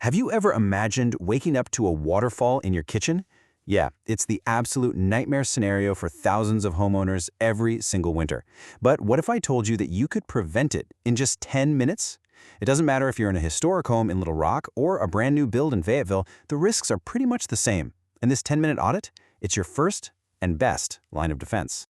Have you ever imagined waking up to a waterfall in your kitchen? Yeah, it's the absolute nightmare scenario for thousands of homeowners every single winter. But what if I told you that you could prevent it in just 10 minutes? It doesn't matter if you're in a historic home in Little Rock or a brand new build in Fayetteville, the risks are pretty much the same. And this 10-minute audit, it's your first and best line of defense.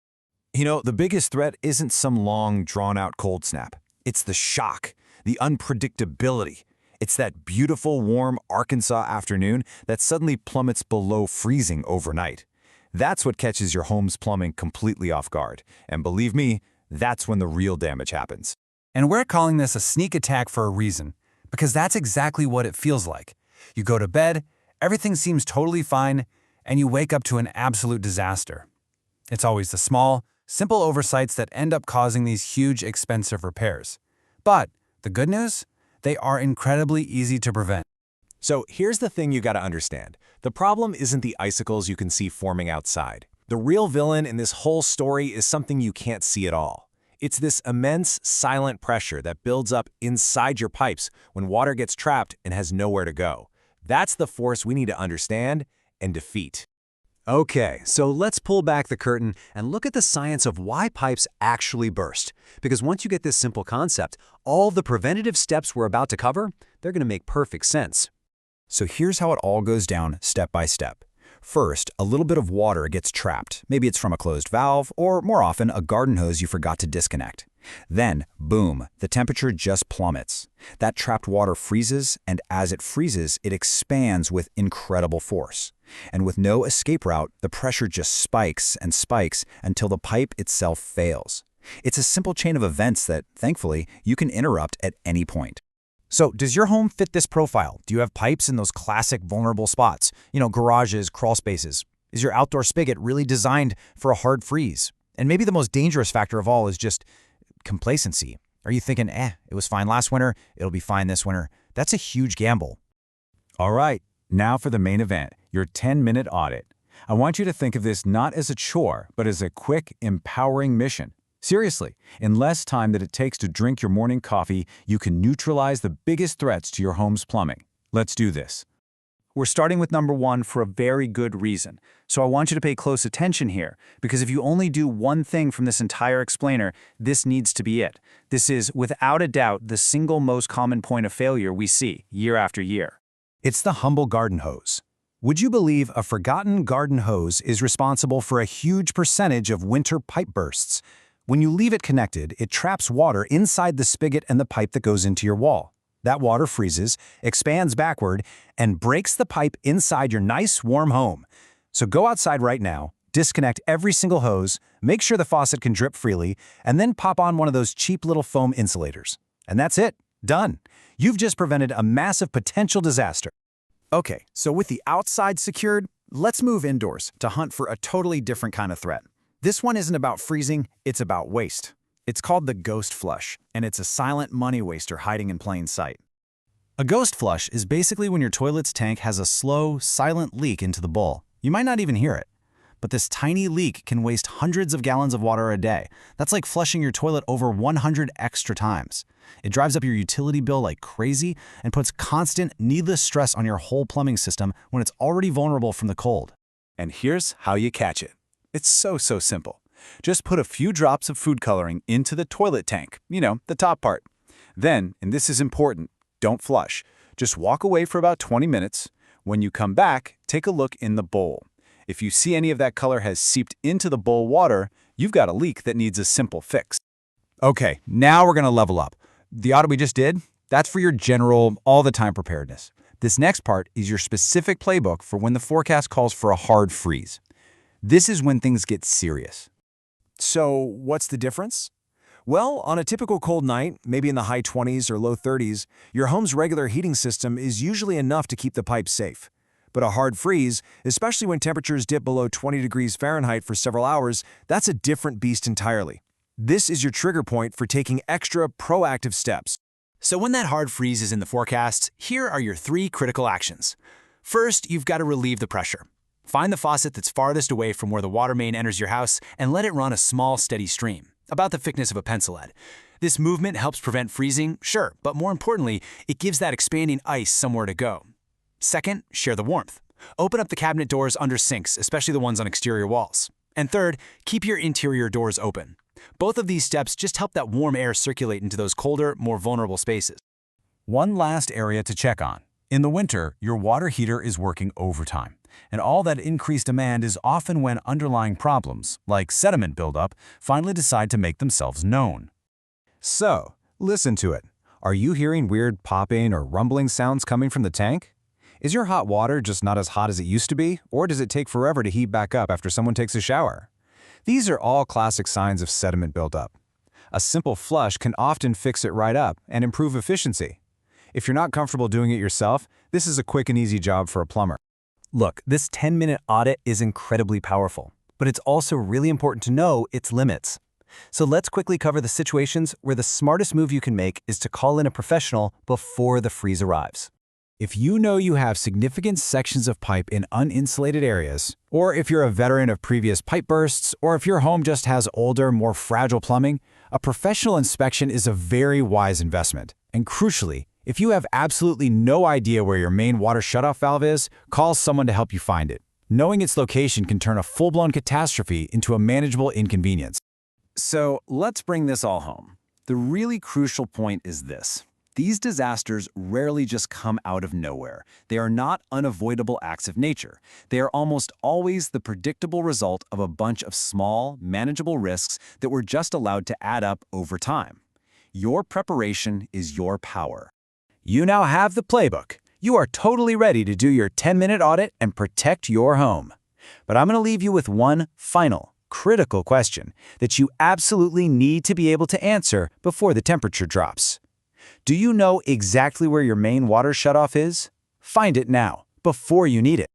The biggest threat isn't some long, drawn-out cold snap. It's the shock, the unpredictability. It's that beautiful, warm Arkansas afternoon that suddenly plummets below freezing overnight. That's what catches your home's plumbing completely off guard. And believe me, that's when the real damage happens. And we're calling this a sneak attack for a reason, because that's exactly what it feels like. You go to bed, everything seems totally fine, and you wake up to an absolute disaster. It's always the small, simple oversights that end up causing these huge, expensive repairs. But the good news? They are incredibly easy to prevent. So here's the thing you gotta understand. The problem isn't the icicles you can see forming outside. The real villain in this whole story is something you can't see at all. It's this immense, silent pressure that builds up inside your pipes when water gets trapped and has nowhere to go. That's the force we need to understand and defeat. Okay, so let's pull back the curtain and look at the science of why pipes actually burst. Because once you get this simple concept, all the preventative steps we're about to cover, they're going to make perfect sense. So here's how it all goes down step by step. First, a little bit of water gets trapped. Maybe it's from a closed valve, or more often, a garden hose you forgot to disconnect. Then, boom, the temperature just plummets. That trapped water freezes, and as it freezes, it expands with incredible force. And with no escape route, the pressure just spikes and spikes until the pipe itself fails. It's a simple chain of events that, thankfully, you can interrupt at any point. So, does your home fit this profile? Do you have pipes in those classic vulnerable spots? Garages, crawl spaces. Is your outdoor spigot really designed for a hard freeze? And maybe the most dangerous factor of all is just complacency. Are you thinking, it was fine last winter, it'll be fine this winter? That's a huge gamble. All right, now for the main event, your 10-minute audit. I want you to think of this not as a chore, but as a quick, empowering mission. Seriously, in less time than it takes to drink your morning coffee, you can neutralize the biggest threats to your home's plumbing. Let's do this. We're starting with number 1 for a very good reason. So I want you to pay close attention here, because if you only do one thing from this entire explainer, this needs to be it. This is, without a doubt, the single most common point of failure we see year after year. It's the humble garden hose. Would you believe a forgotten garden hose is responsible for a huge percentage of winter pipe bursts? When you leave it connected, it traps water inside the spigot and the pipe that goes into your wall. That water freezes, expands backward, and breaks the pipe inside your nice, warm home. So go outside right now, disconnect every single hose, make sure the faucet can drip freely, and then pop on one of those cheap little foam insulators. And that's it. Done. You've just prevented a massive potential disaster. Okay, so with the outside secured, let's move indoors to hunt for a totally different kind of threat. This one isn't about freezing, it's about waste. It's called the ghost flush, and it's a silent money waster hiding in plain sight. A ghost flush is basically when your toilet's tank has a slow, silent leak into the bowl. You might not even hear it. But this tiny leak can waste hundreds of gallons of water a day. That's like flushing your toilet over 100 extra times. It drives up your utility bill like crazy and puts constant, needless stress on your whole plumbing system when it's already vulnerable from the cold. And here's how you catch it. It's so simple. Just put a few drops of food coloring into the toilet tank, the top part. Then, and this is important, don't flush. Just walk away for about 20 minutes. When you come back, take a look in the bowl. If you see any of that color has seeped into the bowl water, you've got a leak that needs a simple fix. Okay, now we're going to level up. The audit we just did, that's for your general, all-the-time preparedness. This next part is your specific playbook for when the forecast calls for a hard freeze. This is when things get serious. So what's the difference? Well, on a typical cold night, maybe in the high 20s or low 30s, your home's regular heating system is usually enough to keep the pipes safe. But a hard freeze, especially when temperatures dip below 20 degrees Fahrenheit for several hours, that's a different beast entirely. This is your trigger point for taking extra proactive steps. So when that hard freeze is in the forecast, here are your 3 critical actions. First, you've got to relieve the pressure. Find the faucet that's farthest away from where the water main enters your house and let it run a small, steady stream, about the thickness of a pencil lead. This movement helps prevent freezing, sure, but more importantly, it gives that expanding ice somewhere to go. Second, share the warmth. Open up the cabinet doors under sinks, especially the ones on exterior walls. And third, keep your interior doors open. Both of these steps just help that warm air circulate into those colder, more vulnerable spaces. One last area to check on. In the winter, your water heater is working overtime, and all that increased demand is often when underlying problems, like sediment buildup, finally decide to make themselves known. So, listen to it. Are you hearing weird popping or rumbling sounds coming from the tank? Is your hot water just not as hot as it used to be, or does it take forever to heat back up after someone takes a shower? These are all classic signs of sediment buildup. A simple flush can often fix it right up and improve efficiency. If you're not comfortable doing it yourself, this is a quick and easy job for a plumber. Look, this 10-minute audit is incredibly powerful, but it's also really important to know its limits. So let's quickly cover the situations where the smartest move you can make is to call in a professional before the freeze arrives. If you know you have significant sections of pipe in uninsulated areas, or if you're a veteran of previous pipe bursts, or if your home just has older, more fragile plumbing, a professional inspection is a very wise investment. And crucially, if you have absolutely no idea where your main water shutoff valve is, call someone to help you find it. Knowing its location can turn a full-blown catastrophe into a manageable inconvenience. So let's bring this all home. The really crucial point is this. These disasters rarely just come out of nowhere. They are not unavoidable acts of nature. They are almost always the predictable result of a bunch of small, manageable risks that were just allowed to add up over time. Your preparation is your power. You now have the playbook. You are totally ready to do your 10-minute audit and protect your home. But I'm going to leave you with one final, critical question that you absolutely need to be able to answer before the temperature drops. Do you know exactly where your main water shutoff is? Find it now, before you need it.